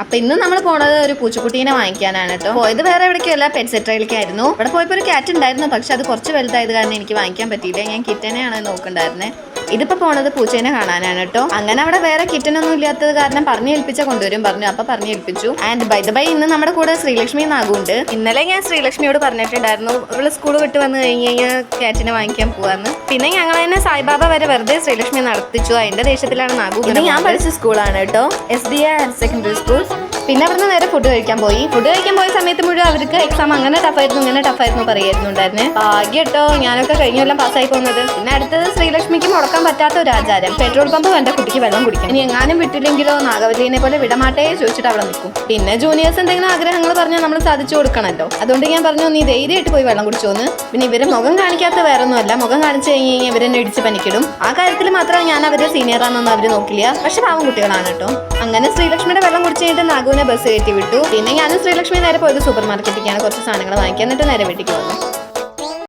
അപ്പൊ ഇന്ന് നമ്മൾ പോണത് ഒരു പൂച്ചക്കുട്ടീനെ വാങ്ങിക്കാനാണ് കേട്ടോ. പോയത് വേറെ എവിടേക്കല്ല, പെറ്റ് സെറ്ററിലേക്കായിരുന്നു. ഇവിടെ പോയപ്പോൾ ഒരു ക്യാറ്റ് ഉണ്ടായിരുന്നു, പക്ഷെ അത് കുറച്ച് വലുതായത് കാരണം എനിക്ക് വാങ്ങിക്കാൻ പറ്റിയില്ല. ഞാൻ കിറ്റനെയാണ് നോക്കണ്ടായിരുന്നത്. ഇതിപ്പോ പോണത് പൂച്ചേനെ കാണാനാണ് കേട്ടോ. അങ്ങനെ അവിടെ വേറെ കിറ്റനൊന്നും ഇല്ലാത്തത് കാരണം പറഞ്ഞു ഏൽപ്പിച്ച കൊണ്ടുവരും പറഞ്ഞു. അപ്പൊ പറഞ്ഞു ഏൽപ്പിച്ചു. ആൻഡ് ബൈ ദ ബൈ ഇന്ന് നമ്മുടെ കൂടെ ശ്രീലക്ഷ്മി നാഗുണ്ട്. ഇന്നലെ ഞാൻ ശ്രീലക്ഷ്മിയോട് പറഞ്ഞിട്ടുണ്ടായിരുന്നു ഇവള് സ്കൂൾ വിട്ട് വന്ന് കഴിഞ്ഞ് കഴിഞ്ഞാൽ ക്യാറ്റിനെ വാങ്ങിക്കാൻ പോവാന്ന്. പിന്നെ ഞങ്ങൾ തന്നെ സായിബാബ വരെ വെറുതെ ശ്രീലക്ഷ്മി നടത്തിച്ചു. അതിന്റെ ദേശത്തിലാണ് നാഗു. ഇത് ഞാൻ പഠിച്ച സ്കൂളാണ് കേട്ടോ, SDA ഹയർ സെക്കൻഡറി സ്കൂൾ. പിന്നെ അവിടുന്ന് നേരെ ഫുഡ് കഴിക്കാൻ പോയി. ഫുഡ് കഴിക്കാൻ പോയ സമയത്ത് മുഴുവൻ അവർക്ക് എക്സാം അങ്ങനെ ടഫായിരുന്നു ഇങ്ങനെ ടഫായിരുന്നു പറയായിരുന്നുണ്ടായിരുന്നെ. ഭാഗ്യം കേട്ടോ, ഞാനൊക്കെ കഴിഞ്ഞ കൊല്ലം പാസ്സായി പോകുന്നത്. പിന്നെ അടുത്തത് ശ്രീലക്ഷ്മിക്ക് മുടക്കാൻ പറ്റാത്ത ഒരു ആചാരം, പെട്രോൾ പമ്പ് കണ്ട കുട്ടിക്ക് വെള്ളം കുടിക്കാം. ഇനി എങ്ങാനും വിട്ടില്ലെങ്കിലോ നാഗവല്ലിനെ പോലെ വിടമാട്ടേ ചോദിച്ചിട്ട് അവിടെ നിൽക്കും. പിന്നെ ജൂനിയേഴ്സ് എന്തെങ്കിലും ആഗ്രഹങ്ങൾ പറഞ്ഞാൽ നമ്മൾ സാധിച്ചു കൊടുക്കണമല്ലോ. അതുകൊണ്ട് ഞാൻ പറഞ്ഞു നീ ധൈര്യമായിട്ട് പോയി വെള്ളം കുടിച്ചോന്ന്. പിന്നെ ഇവരെ മുഖം കാണിക്കാത്ത വേറെ ഒന്നുമല്ല, മുഖം കാണിച്ചു കഴിഞ്ഞ് കഴിഞ്ഞാൽ ഇവരെന്നെ ഇടിച്ച് പനിക്കിടും. ആ കാര്യത്തിൽ മാത്രമേ ഞാൻ അവരെ സീനിയറാണെന്നൊന്നും അവർ നോക്കില്ല. പക്ഷെ പാവം കുട്ടികളാണ് കേട്ടോ. അങ്ങനെ ശ്രീലക്ഷ്മിയുടെ വെള്ളം കുടിച്ചു കഴിഞ്ഞിട്ട് നാഗുവിനെ ബസ് കയറ്റി വിട്ടു. പിന്നെ ഞാനും ശ്രീലക്ഷ്മി നേരെ പോയത് സൂപ്പർ മാർക്കറ്റിലേക്കാണ് കുറച്ച് സാധനങ്ങൾ വാങ്ങിക്കാൻ. എന്നിട്ട് നേരെ വീട്ടിലേക്ക് വന്നു.